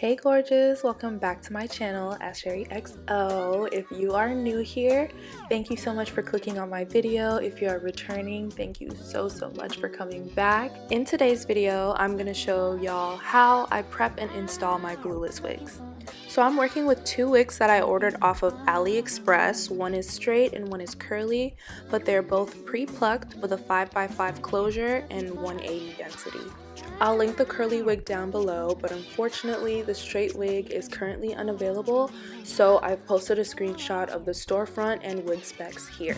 Hey gorgeous, welcome back to my channel, AskSherryXO. If you are new here, thank you so much for clicking on my video. If you are returning, thank you so much for coming back. In today's video, I'm going to show y'all how I prep and install my glueless wigs. So I'm working with two wigs that I ordered off of AliExpress. One is straight and one is curly, but they're both pre-plucked with a 5x5 closure and 180 density. I'll link the curly wig down below, but unfortunately the straight wig is currently unavailable, so I've posted a screenshot of the storefront and wig specs here.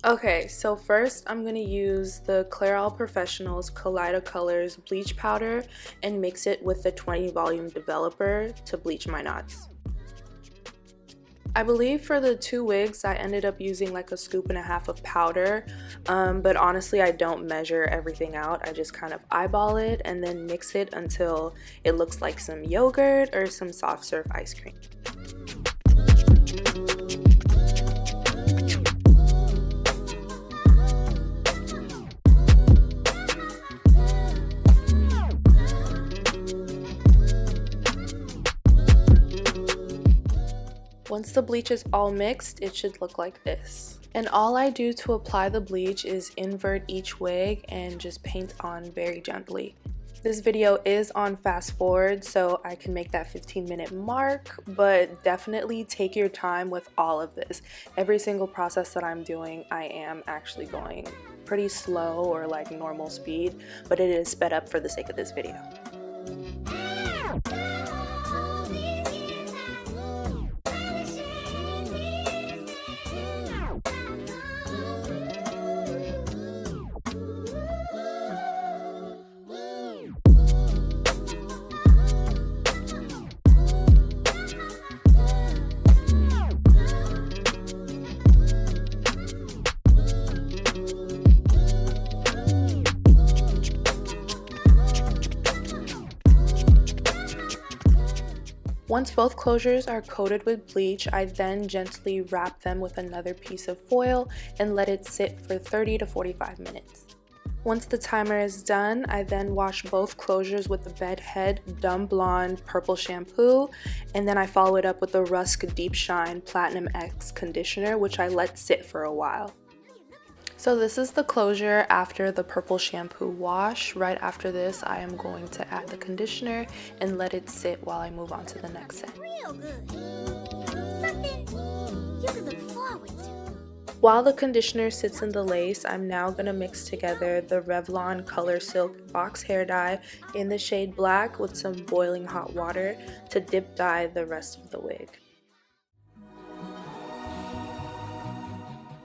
Okay, so first I'm going to use the Clairol Professional's Kaleido Colors bleach powder and mix it with the 20 volume developer to bleach my knots. I believe for the two wigs I ended up using like a scoop and a half of powder, but honestly I don't measure everything out. I just kind of eyeball it and then mix it until it looks like some yogurt or some soft serve ice cream. Once the bleach is all mixed, it should look like this. And all I do to apply the bleach is invert each wig and just paint on very gently. This video is on fast forward, so I can make that 15-minute mark, but definitely take your time with all of this. Every single process that I'm doing, I am actually going pretty slow or like normal speed, but it is sped up for the sake of this video. Once both closures are coated with bleach, I then gently wrap them with another piece of foil and let it sit for 30 to 45 minutes. Once the timer is done, I then wash both closures with the Bedhead Dumb Blonde Purple Shampoo, and then I follow it up with the Rusk Deep Shine Platinum X Conditioner, which I let sit for a while. So this is the closure after the purple shampoo wash. Right after this, I am going to add the conditioner and let it sit while I move on to the next set. Real good. Something you can look forward to. While the conditioner sits in the lace, I'm now going to mix together the Revlon Color Silk Box Hair Dye in the shade black with some boiling hot water to dip dye the rest of the wig.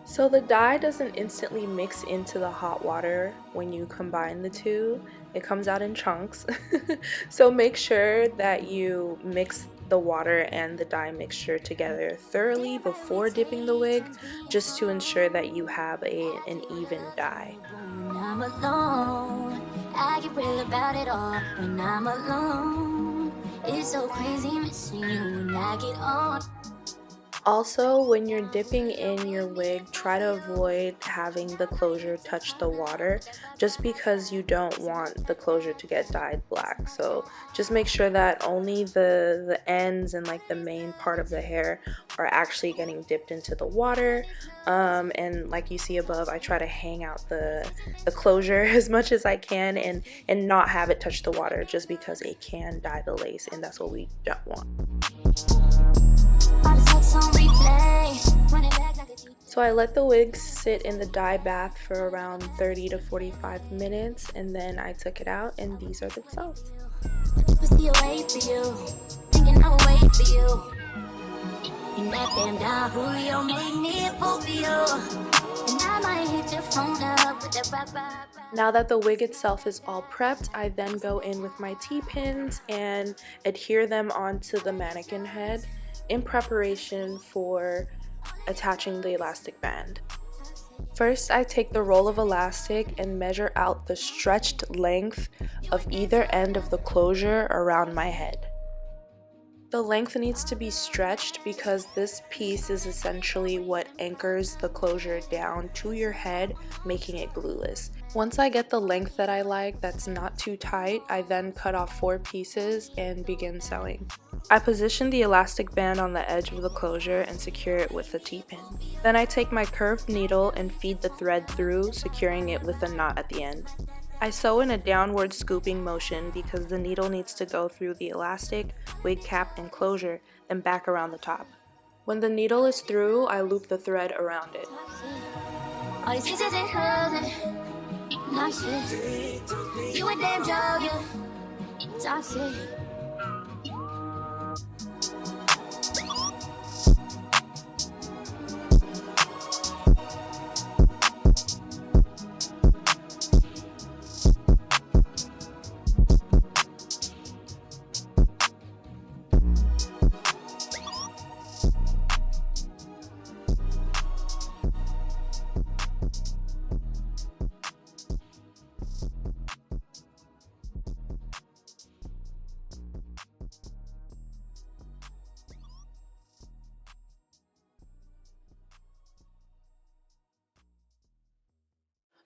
So the dye doesn't instantly mix into the hot water when you combine the two. It comes out in chunks. So make sure that you mix the water and the dye mixture together thoroughly before dipping the wig, just to ensure that you have an even dye. When I'm alone, I get real about it all. When I'm alone, it's so crazy missing you when I get on. Also, when you're dipping in your wig, try to avoid having the closure touch the water, just because you don't want the closure to get dyed black. So just make sure that only the ends and like the main part of the hair are actually getting dipped into the water. And like you see above, I try to hang out the closure as much as I can and not have it touch the water, just because it can dye the lace, and that's what we don't want. So I let the wigs sit in the dye bath for around 30 to 45 minutes, and then I took it out, and these are the results. Now that the wig itself is all prepped, I then go in with my T-pins and adhere them onto the mannequin head in preparation for attaching the elastic band. First, I take the roll of elastic and measure out the stretched length of either end of the closure around my head. The length needs to be stretched because this piece is essentially what anchors the closure down to your head, making it glueless. Once I get the length that I like that's not too tight, I then cut off 4 pieces and begin sewing. I position the elastic band on the edge of the closure and secure it with a T-pin. Then I take my curved needle and feed the thread through, securing it with a knot at the end. I sew in a downward scooping motion because the needle needs to go through the elastic, wig cap, and closure, then back around the top. When the needle is through, I loop the thread around it. You a damn joke, toxic.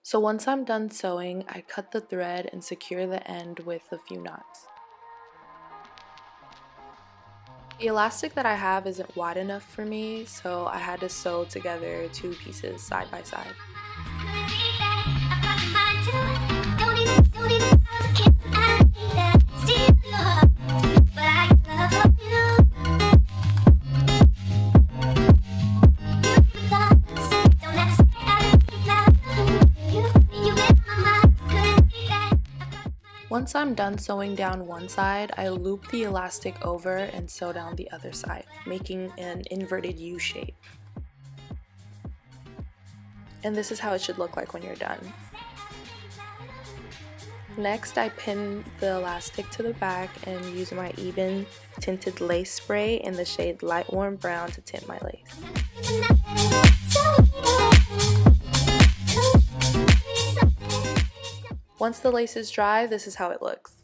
So once I'm done sewing, I cut the thread and secure the end with a few knots. The elastic that I have isn't wide enough for me, so I had to sew together 2 pieces side by side. Once I'm done sewing down one side, I loop the elastic over and sew down the other side, making an inverted U shape. And this is how it should look like when you're done. Next, I pin the elastic to the back and use my Eben tinted lace spray in the shade light warm brown to tint my lace. Once the lace is dry, this is how it looks.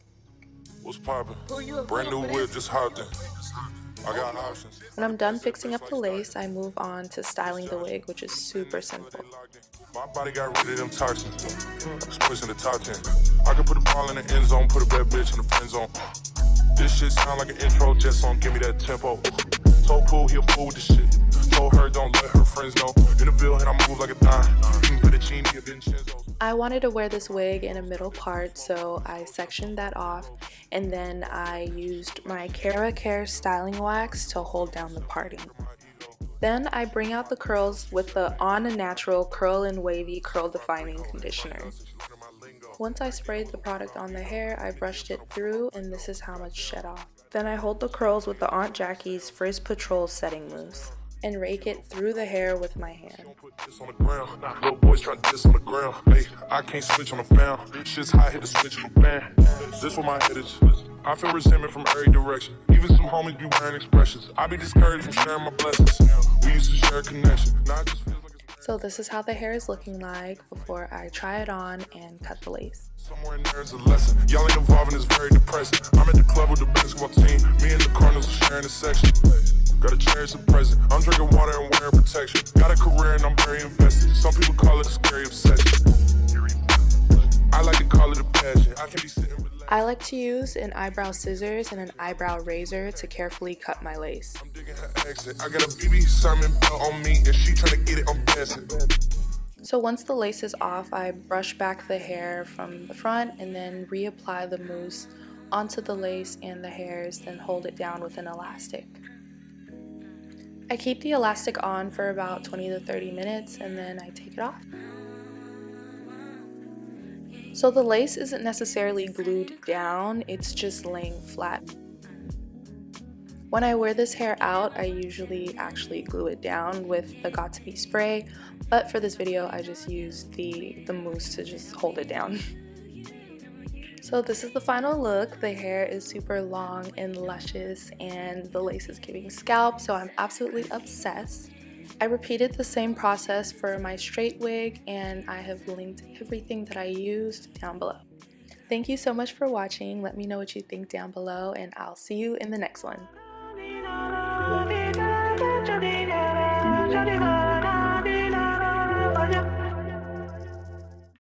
What's poppin'? Brand new whip, just hopped in. I got options. When I'm done fixing up the lace, I move on to styling the wig, which is super simple. My body got rid of them toxins. Sports in the top 10. I can put a ball in the end zone, put a bad bitch in the friend zone. This shit sound like an intro jet song, give me that tempo. Told Pooh he a fool with this shit. Told her don't let her friends know. In the Ville and I move like a dime. I wanted to wear this wig in a middle part, so I sectioned that off, and then I used my Cara Care styling wax to hold down the parting. Then I bring out the curls with the On Natural Curl and Wavy Curl Defining Conditioner. Once I sprayed the product on the hair, I brushed it through, and this is how much shed off. Then I hold the curls with the Aunt Jackie's Frizz Patrol setting mousse and rake it through the hair with my hand. Little boys trying to diss on the ground. Hey, I can't switch on the fan. Shit's high, hit the switch on the fan. This where my head is. I feel resentment from every direction. Even some homies be wearing expressions. I be discouraged from sharing my blessings. We used to share a connection. Now it just feels like so this is how the hair is looking like before I try it on and cut the lace. Somewhere in there is a lesson. Y'all ain't involved and it's very depressing. I'm at the club with the basketball team. Me and the Cardinals are sharing a section. Gotta cherish the present. I'm drinking water and wearing protection. Got a career and I'm very invested. Some people call it a scary obsession. I like to call it a passion. I can be sitting relaxed. I like to use an eyebrow scissors and an eyebrow razor to carefully cut my lace. I'm digging her exit. I got a BB Simon belt on me and she trying to get it on passing. So once the lace is off, I brush back the hair from the front and then reapply the mousse onto the lace and the hairs, then hold it down with an elastic. I keep the elastic on for about 20 to 30 minutes and then I take it off. So the lace isn't necessarily glued down, it's just laying flat. When I wear this hair out, I usually actually glue it down with the Got2b spray, but for this video I just used the mousse to just hold it down. So this is the final look. The hair is super long and luscious and the lace is giving scalp, so I'm absolutely obsessed. I repeated the same process for my straight wig and I have linked everything that I used down below. Thank you so much for watching. Let me know what you think down below and I'll see you in the next one.